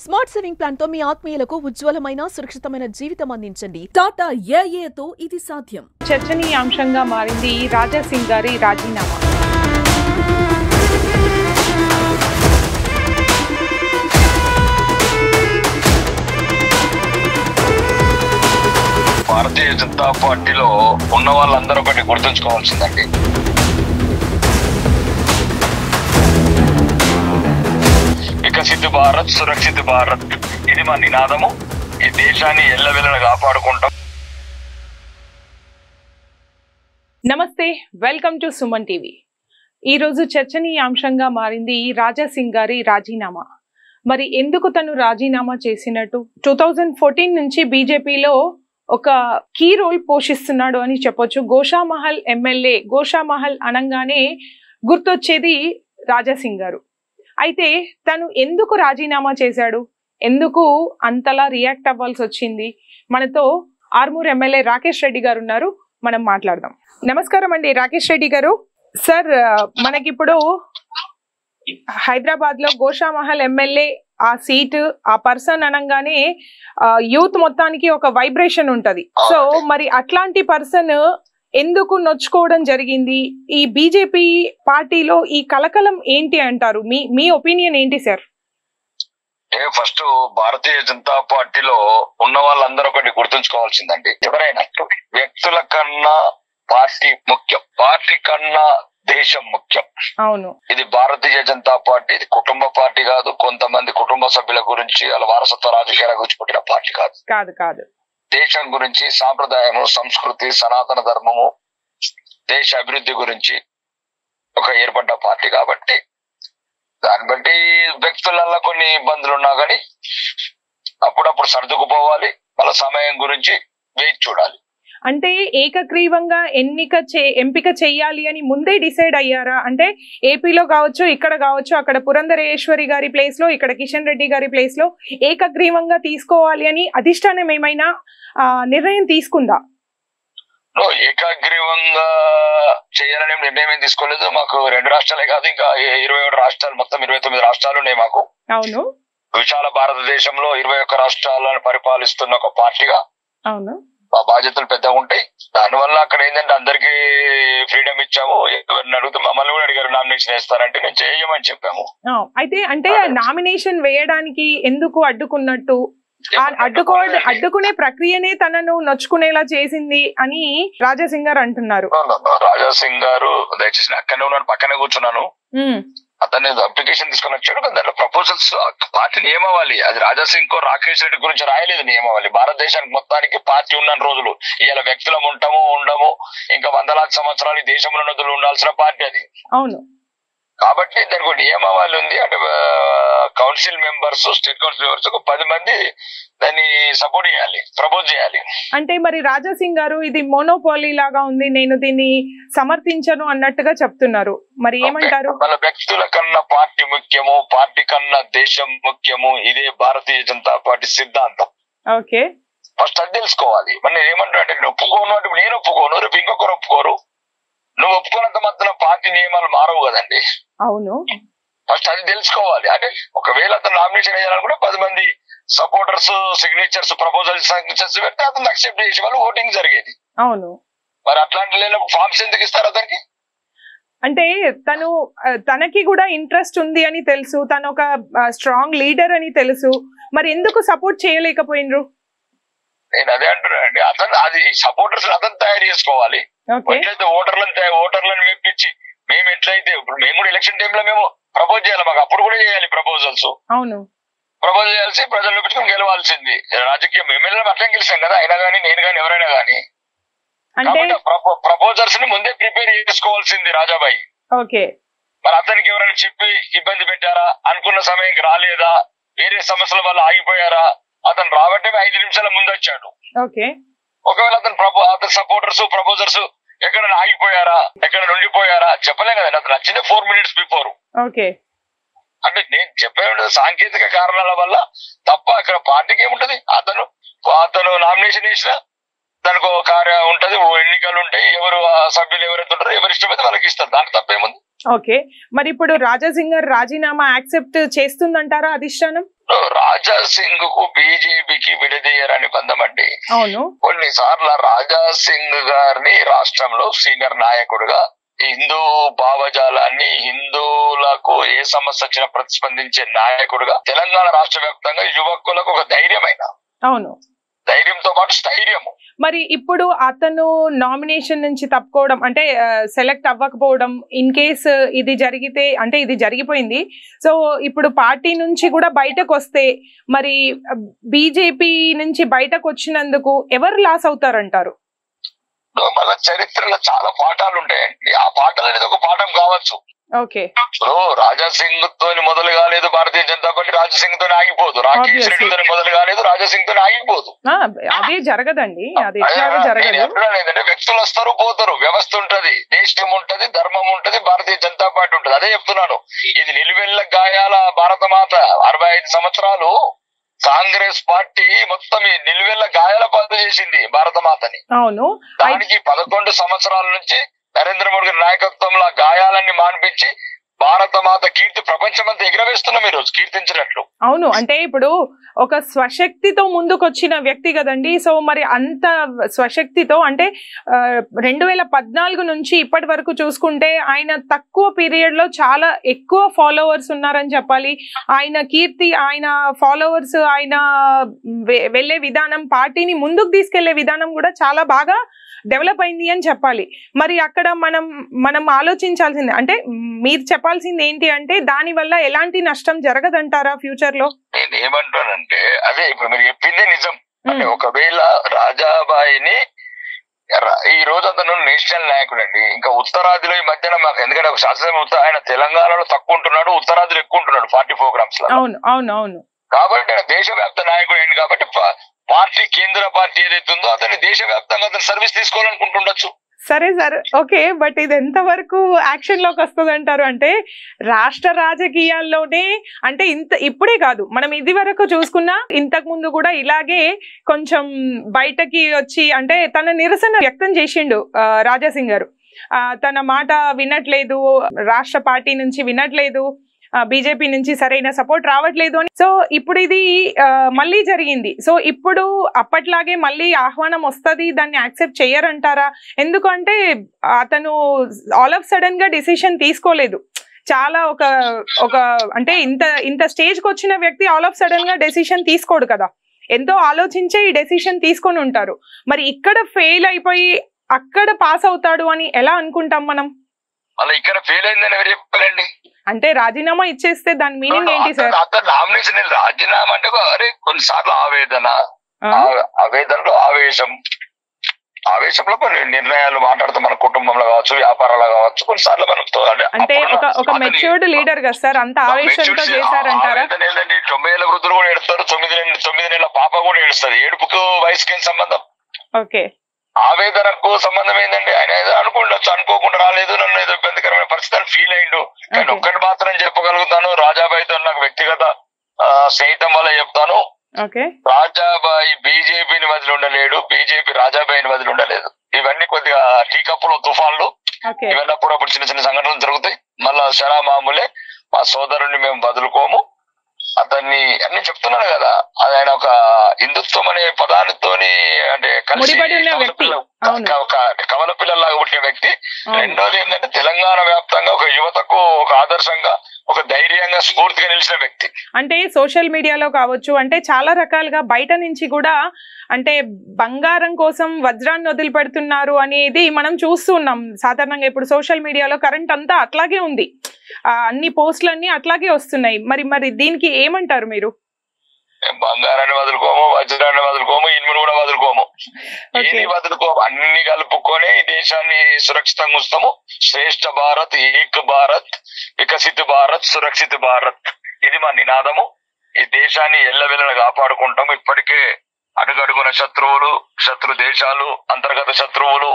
Smart saving plan తో మీ ఆత్మీయులకు ఉజ్వలమైన సురక్షితమైన జీవితం అందించండి. టాటా ఏఏతో ఇది సాధ్యం. చర్చనీయాంశంగా మారింది రాజా సింగ్ గారి రాజీనామా. భారతీయ జనతా పార్టీలో ఉన్న వాళ్ళందరూ ఒకటి గుర్తుంచుకోవాల్సిందండి. వికసిత భారత్, సురక్షిత భారత్, ఇది మా నినాదము. ఈ దేశాన్ని ఎల్లవెల్లలా కాపాడుకుంటాం. నమస్తే, వెల్కమ్ టు సుమన్ టీవీ. ఈరోజు చర్చనీయాంశంగా మారింది రాజా సింగ్ గారి రాజీనామా. మరి ఎందుకు తను రాజీనామా చేసినట్టు? 2014 నుంచి బీజేపీలో ఒక కీ రోల్ పోషిస్తున్నాడు అని చెప్పొచ్చు. గోషామహల్ ఎమ్మెల్యే. గోషామహల్ అనగానే గుర్తొచ్చేది రాజా సింగ్ గారు. అయితే తను ఎందుకు రాజీనామా చేశాడు, ఎందుకు అంతలా రియాక్ట్ అవ్వాల్సి వచ్చింది? మనతో ఆర్మూర్ ఎమ్మెల్యే రాకేష్ రెడ్డి గారు ఉన్నారు, మనం మాట్లాడదాం. నమస్కారం అండి రాకేష్ రెడ్డి గారు. సార్, మనకిప్పుడు హైదరాబాద్ లో గోషామహల్ ఎమ్మెల్యే ఆ సీటు, ఆ పర్సన్ అనగానే యూత్ మొత్తానికి ఒక వైబ్రేషన్ ఉంటది. సో మరి అట్లాంటి పర్సన్ ఎందుకు నొచ్చుకోవడం జరిగింది? ఈ బీజేపీ పార్టీలో ఈ కలకలం ఏంటి అంటారు? మీ ఒపీనియన్ ఏంటి సార్? ఫస్ట్ భారతీయ జనతా పార్టీలో ఉన్న వాళ్ళందరూ ఒకటి గుర్తుంచుకోవాల్సిందండి. ఎవరైనా వ్యక్తుల కన్నా పార్టీ ముఖ్యం, పార్టీ కన్నా దేశం ముఖ్యం. అవును, ఇది భారతీయ జనతా పార్టీ. ఇది కుటుంబ పార్టీ కాదు. కొంతమంది కుటుంబ సభ్యుల గురించి, వాళ్ళ వారసత్వ రాజకీయాల గురించి పుట్టిన పార్టీ కాదు. కాదు కాదు దేశం గురించి, సాంప్రదాయము, సంస్కృతి, సనాతన ధర్మము, దేశ అభివృద్ధి గురించి ఒక ఏర్పడ్డ పార్టీ కాబట్టి దాన్ని బట్టి వ్యక్తులలో కొన్ని ఇబ్బందులు ఉన్నా కానీ అప్పుడప్పుడు సర్దుకుపోవాలి. వాళ్ళ సమయం గురించి వేచి చూడాలి. అంటే ఏకగ్రీవంగా ఎంపిక చెయ్యాలి అని ముందే డిసైడ్ అయ్యారా? అంటే ఏపీలో కావచ్చు, ఇక్కడ కావచ్చు, అక్కడ పురంధరేశ్వరి గారి ప్లేస్ లో, ఇక్కడ కిషన్ రెడ్డి గారి ప్లేస్ లో ఏకగ్రీవంగా తీసుకోవాలి అని అధిష్టానం ఏమైనా నిర్ణయం తీసుకుందా? ఏకగ్రీవంగా చేయాలనే నిర్ణయం ఏం తీసుకోలేదు. మాకు 2 రాష్ట్రాలే కాదు, ఇంకా 27 రాష్ట్రాలు, మొత్తం 29 రాష్ట్రాలు ఉన్నాయి మాకు. అవును, విశాల భారతదేశంలో 21 రాష్ట్రాలను పరిపాలిస్తున్న ఒక పార్టీగా అవును, మా బాధ్యతలు పెద్దగా ఉంటాయి. దానివల్ల అక్కడ ఏంటంటే అందరికి ఫ్రీడమ్ ఇచ్చాము. ఎవరిని అడిగితే మమ్మల్ని కూడా అడిగారు నామినేషన్ వేస్తారంటే నేను చేయమని చెప్పాము. అయితే అంటే నామినేషన్ వేయడానికి ఎందుకు అడ్డుకున్నట్టు? అడ్డుకునే ప్రక్రియనే తనను నొచ్చుకునేలా చేసింది అని రాజా సింగ్ గారు అంటున్నారు. రాజా సింగ్ గారు దయచేసి అక్కడనే ఉన్నాను, పక్కనే కూర్చున్నాను. అతన్ని అప్లికేషన్ తీసుకొని వచ్చాడు. దాంట్లో ప్రపోజల్స్ పార్టీ నియమావళి, అది రాజా సింగ్ కో రాకేష్ రెడ్డి గురించి రాయలేదు నియమావళి. భారతదేశానికి మొత్తానికి పార్టీ ఉన్న రోజులు, ఇలా వ్యక్తులం ఉంటాము ఉండము, ఇంకా వందలాది సంవత్సరాలు ఈ దేశంలో నదులు ఉండాల్సిన పార్టీ అది. అవును, కాబట్టి దానికి నియమావళి ఉంది. అంటే council members, state council members 10 మంది దాన్ని సపోర్ట్ చేయాలి, ప్రపోజ్ చేయాలి. అంటే మరి రాజా సింగ్ గారు ఇది మోనోపాలీ లాగా ఉంది, నేను దీన్ని సమర్థించను అన్నట్టుగా చెప్తున్నారు. మరి ఏమంటారు? వాళ్ళ వ్యక్తుల కన్నా పార్టీ ముఖ్యము, పార్టీ కన్నా దేశం ముఖ్యము. ఇదే భారతీయ జనతా పార్టీ సిద్ధాంతం. ఓకే, ఫస్ట్ అది తెలుసుకోవాలి. మరి నేను ఏమంటా అంటే నేను ఒప్పుకోను అంటే నేను ఒప్పుకోను, రేపు ఇంకొకరు ఒప్పుకోరు. నువ్వు ఒప్పుకున్నంత మాత్రం పార్టీ నియమాలు మారవు కదండి. అవును, ఫస్ట్ అది తెలుసుకోవాలి. అంటే ఒకవేళ అతను నామినేషన్ వేయాలనుకుంటే 10 మంది సపోర్టర్స్ సిగ్నేచర్స్, ప్రపోజల్ సిగ్నేచర్స్ పెడితే అతను అక్సెప్ట్ చేసి వాళ్ళు ఓటింగ్ జరిగేది. అవును, మరి అట్లాంటి లేనప్పుడు ఫార్మ్స్ ఎందుకు ఇస్తారు అతనికి? అంటే తనకి కూడా ఇంట్రెస్ట్ ఉంది అని తెలుసు, తను ఒక స్ట్రాంగ్ లీడర్ అని తెలుసు, మరి ఎందుకు సపోర్ట్ చేయలేకపోయినరు? నేను అదే అంటున్నానండి. అతను అది సపోర్టర్స్ అతను తయారు చేసుకోవాలి. ఎట్లయితే ఓటర్లను మెప్పించి మేము ఎట్లయితే ఇప్పుడు మేము కూడా ఎలక్షన్ టైంలో మేము ప్రపోజ్ చేయాలి, మాకు అప్పుడు కూడా చేయాలి ప్రపోజల్స్. అవును, ప్రపోజ్ చేయాల్సి ప్రజలు మెప్పించుకుని గెలవాల్సింది. రాజకీయం ఎమ్మెల్యే అట్లా గెలిచాం కదా, అయినా కానీ నేను కానీ ఎవరైనా కానీ. ప్రపోజల్స్ ని ముందే ప్రిపేర్ చేసుకోవాల్సింది రాజాబాయి. ఓకే, మరి అతనికి ఎవరైనా చెప్పి ఇబ్బంది పెట్టారా? అనుకున్న సమయానికి రాలేదా? వేరే సమస్యల వల్ల ఆగిపోయారా? అతను రాబట్టే 5 నిమిషాల ముందు వచ్చాడు. ఓకే, ఒకవేళ అతని సపోర్టర్స్, ప్రపోజర్స్ ఎక్కడ ఆగిపోయారా, ఎక్కడ ఉండిపోయారా చెప్పలేం కదండి. అతను వచ్చిందే 4 minutes బిఫోర్. ఓకే, అంటే నేను చెప్పే సాంకేతిక కారణాల వల్ల తప్ప అక్కడ పార్టీకి ఏముంటది? అతను నామినేషన్ వేసినా దానికి ఒక కార్యం ఉంటది, ఎన్నికలు ఉంటాయి, ఎవరు సభ్యులు ఎవరైతే ఉంటారో ఎవరి ఇష్టమైతే వాళ్ళకి ఇస్తారు, దానికి తప్పేముంది? ఓకే, మరి ఇప్పుడు రాజా సింగ్ గారు రాజీనామా యాక్సెప్ట్ చేస్తుందంటారా అధిష్టానం? రాజా సింగ్ కు బీజేపీకి విడదీయరని బంధం అండి. అవును, కొన్నిసార్లు రాజా సింగ్ గారిని రాష్ట్రంలో సీనియర్ నాయకుడిగా హిందూ భావజాలాన్ని, హిందువులకు ఏ సమస్య వచ్చినా ప్రతిస్పందించే నాయకుడిగా తెలంగాణ రాష్ట్ర వ్యాప్తంగా యువకులకు ఒక ధైర్యమైన, అవును, ధైర్యంతో పాటు స్థైర్యము. మరి ఇప్పుడు అతను నామినేషన్ నుంచి తప్పుకోవడం అంటే సెలెక్ట్ అవ్వకపోవడం, ఇన్ కేస్ ఇది జరిగితే, అంటే ఇది జరిగిపోయింది, సో ఇప్పుడు పార్టీ నుంచి కూడా బయటకు వస్తే మరి బీజేపీ నుంచి బయటకు వచ్చినందుకు ఎవరు లాస్ అవుతారంటారు? మళ్ళా చరిత్రలో చాలా పాఠాలు ఉంటాయండి. ఆ పాఠాలు అనేది ఒక పాఠం కావచ్చు. ఓకే, ఇప్పుడు రాజా సింగ్ తోని మొదలు కాలేదు భారతీయ జనతా పార్టీ, రాజా సింగ్ తోని ఆగిపోదు. రాకేష్ రెడ్డి తోని మొదలు కాలేదు, రాజా సింగ్ తోని ఆగిపోదు. అదే జరగదండి, అది ఎట్లాగా జరగదు. ఏంటంటే వ్యక్తులు వస్తారు పోతారు, వ్యవస్థ ఉంటది, దేశం ఉంటది, ధర్మం ఉంటది, భారతీయ జనతా పార్టీ ఉంటది. అదే చెప్తున్నాను. ఇది నిలువెల్ల గాయాల భారత మాత 65 సంవత్సరాలు కాంగ్రెస్ పార్టీ మొత్తం ఈ నిలువెల్ల గాయాల పాత్ర చేసింది భారత మాతని. అవును, దానికి 11 సంవత్సరాల నుంచి నరేంద్ర మోడీ గారి నాయకత్వంలో గాయాలన్నీ మాన్పించి భారత మాత కీర్తి ప్రపంచమంతా ఎగరవేస్తున్నాం ఈ రోజు, కీర్తించినట్లు. అవును, అంటే ఇప్పుడు ఒక స్వశక్తితో ముందుకొచ్చిన వ్యక్తి కదండి. సో మరి అంత స్వశక్తితో అంటే 2014 నుంచి ఇప్పటి వరకు చూసుకుంటే ఆయన తక్కువ పీరియడ్ లో చాలా ఎక్కువ ఫాలోవర్స్ ఉన్నారని చెప్పాలి. ఆయన కీర్తి, ఆయన ఫాలోవర్స్, ఆయన వెళ్లే విధానం, పార్టీని ముందుకు తీసుకెళ్లే విధానం కూడా చాలా బాగా డెవలప్ అయింది అని చెప్పాలి. మరి అక్కడ మనం ఆలోచించాల్సింది అంటే, మీరు చెప్పాల్సింది ఏంటి అంటే, దాని వల్ల ఎలాంటి నష్టం జరగదంటారా ఫ్యూచర్ లో? నేను ఏమంటానంటే, అదే ఇప్పుడు మీరు చెప్పిందే నిజం. అంటే ఒకవేళ రాజాబాయిని ఈ రోజు అతను నేషనల్ నాయకుడు అండి. ఇంకా ఉత్తరాదిలో ఈ మధ్యన మాకు, ఎందుకంటే శాసనసభ ఆయన తెలంగాణలో తక్కువ ఉంటున్నాడు, ఉత్తరాదిలో ఎక్కువ ఉంటున్నాడు పార్టీ ప్రోగ్రామ్స్ లో. అవును, అవును, అవును. కాబట్టి ఆయన దేశవ్యాప్త నాయకుడు అయింది. కాబట్టి పార్టీ, కేంద్ర పార్టీ ఏదైతే ఉందో అతన్ని దేశవ్యాప్తంగా అతను సర్వీస్ తీసుకోవాలనుకుంటుండొచ్చు. సరే సార్, ఓకే, బట్ ఇది ఎంతవరకు యాక్షన్ లోకి వస్తుంది అంటారు? అంటే రాష్ట్ర రాజకీయాల్లోనే, అంటే ఇప్పుడే కాదు, మనం ఇది వరకు చూసుకున్నా ఇంతకు ముందు కూడా ఇలాగే కొంచెం బయటకి వచ్చి అంటే తన నిరసన వ్యక్తం చేసిండు రాజా సింగ్ గారు. తన మాట వినట్లేదు, రాష్ట్ర పార్టీ నుంచి వినట్లేదు, బీజేపీ నుంచి సరైన సపోర్ట్ రావట్లేదు అని. సో ఇప్పుడు ఇది మళ్ళీ జరిగింది. సో ఇప్పుడు అప్పట్లాగే మళ్ళీ ఆహ్వానం వస్తుంది, దాన్ని యాక్సెప్ట్ చెయ్యరంటారా? ఎందుకంటే అతను ఆల్ ఆఫ్ సడన్ గా డిసిషన్ తీసుకోలేదు. చాలా ఒక అంటే ఇంత స్టేజ్కి వచ్చిన వ్యక్తి ఆల్ ఆఫ్ సడన్ గా డెసిషన్ తీసుకోడు కదా, ఎంతో ఆలోచించే ఈ డెసిషన్ తీసుకొని ఉంటారు. మరి ఇక్కడ ఫెయిల్ అయిపోయి అక్కడ పాస్ అవుతాడు అని ఎలా అనుకుంటాం మనం? అలా ఇక్కడ ఫెయిల్ అయిందని ఎవరు చెప్పాలండి? అంటే రాజీనామా ఇచ్చేస్తే దాని మీనింగ్ ఏంటి సార్? అతను నామినేషన్ రాజీనామా అంటే అరే కొన్నిసార్లు ఆవేదనలో ఆవేశంలో కొన్ని నిర్ణయాలు మాట్లాడుతూ మన కుటుంబంలో కావచ్చు, వ్యాపారాలు కావచ్చు, కొన్నిసార్లు మనం అంటే ఒక మెచ్యూర్డ్ లీడర్ కదా సార్, అంత ఆవేశంతో చేశారంటారా? 90 ఏళ్ళ వృద్ధులు కూడా ఏడుస్తారు, 9 నెలల పాప కూడా ఏడుస్తుంది. ఏడుపుకు వయసుకి ఏం సంబంధం? ఓకే, ఆవేదనకు సంబంధం ఏంటండి? ఆయన ఏదో అనుకుండొచ్చు, అనుకోకుండా రాలేదు, నన్ను ఏదో ఇబ్బందికరమైన పరిస్థితి ఫీల్ అయిండు. కానీ ఒక్కటి మాత్రం చెప్పగలుగుతాను, రాజాబాయితో నాకు వ్యక్తిగత స్నేహితం వల్ల చెప్తాను, రాజాబాయి బీజేపీని వదిలి ఉండలేడు, బీజేపీ రాజాబాయిని వదిలి ఉండలేదు. ఇవన్నీ కొద్దిగా టీ కప్పులో తుఫాన్లు, ఇవన్నీ అప్పుడప్పుడు చిన్న చిన్న సంఘటనలు జరుగుతాయి. మళ్ళా శరా మామూలే, మా సోదరుణ్ణి మేము వదులుకోము, అతన్ని అన్ని చెప్తున్నాను కదా. అది ఆయన ఒక హిందుత్వం అనే పదానితోని అంటే కలిసి కవల పిల్లల్లాగా పుట్టిన వ్యక్తి. రెండోది ఏంటంటే తెలంగాణ వ్యాప్తంగా ఒక యువతకు ఒక ఆదర్శంగా, ఒక ధైర్యంగా, స్ఫూర్తిగా నిలిచిన వ్యక్తి. అంటే సోషల్ మీడియాలో కావచ్చు, అంటే చాలా రకాలుగా బయట నుంచి కూడా అంటే బంగారం కోసం వజ్రాన్ని వదిలిపెడుతున్నారు అనేది మనం చూస్తున్నాం సాధారణంగా. ఇప్పుడు సోషల్ మీడియాలో కరెంట్ అంతా అట్లాగే ఉంది, అన్ని పోస్టులన్నీ అట్లాగే వస్తున్నాయి. మరి దీనికి ఏమంటారు మీరు? బంగారాన్ని వదులుకోము, వజ్రాన్ని వదులుకోము, ఇనుమును కూడా వదులుకోము, ఏది వదులుకోము, అన్ని కలుపుకొని ఈ దేశాన్ని సురక్షితంగా ఉంచుతాము. శ్రేష్ఠ భారత్, ఏక్ భారత్, వికసిత భారత్, సురక్షిత భారత్, ఇది మా నినాదము. ఈ దేశాన్ని ఎల్లవెల్లలా కాపాడుకుంటాము. ఇప్పటికే అడుగడుగున శత్రు దేశాలు, అంతర్గత శత్రువులు,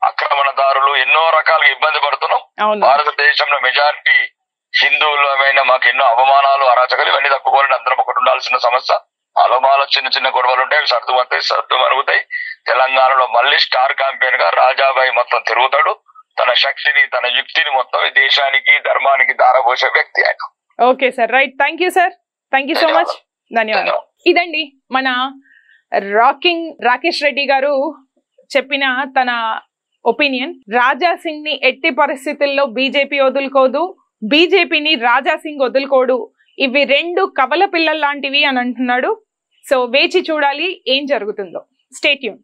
ఆక్రమణదారులు ఎన్నో రకాలుగా ఇబ్బంది పడుతున్నాం. భారతదేశంలో మెజారిటీ హిందువులమైన మాకు ఎన్నో అవమానాలు, అరాచకాలు, ఇవన్నీ తప్పుకోవాలని అందరం ఒకటి ఉండాల్సిన సమస్య. అలమాలో చిన్న చిన్న గొడవలు ఉంటాయి, అవి సర్దు మరుగుతాయి. తెలంగాణలో మళ్ళీ స్టార్ క్యాంపెయిన్ గా రాజాబాయి మొత్తం తిరుగుతాడు. తన శక్తిని, తన యుక్తిని మొత్తం ఈ దేశానికి, ధర్మానికి దారపోసే వ్యక్తి ఆయన. Okay sir, right, thank you sir, thank you so much. ధన్యవాదాలు. ఇదండి మన రాకేష్ రెడ్డి గారు చెప్పిన తన ఒపీనియన్. రాజా సింగ్ ని ఎట్టి పరిస్థితుల్లో బీజేపీ వదులుకోదు, బీజేపీని రాజా సింగ్ వదులుకోడు, ఇవి రెండు కవల పిల్లల లాంటివి అని అంటున్నాడు. సో వేచి చూడాలి ఏం జరుగుతుందో. Stay tune.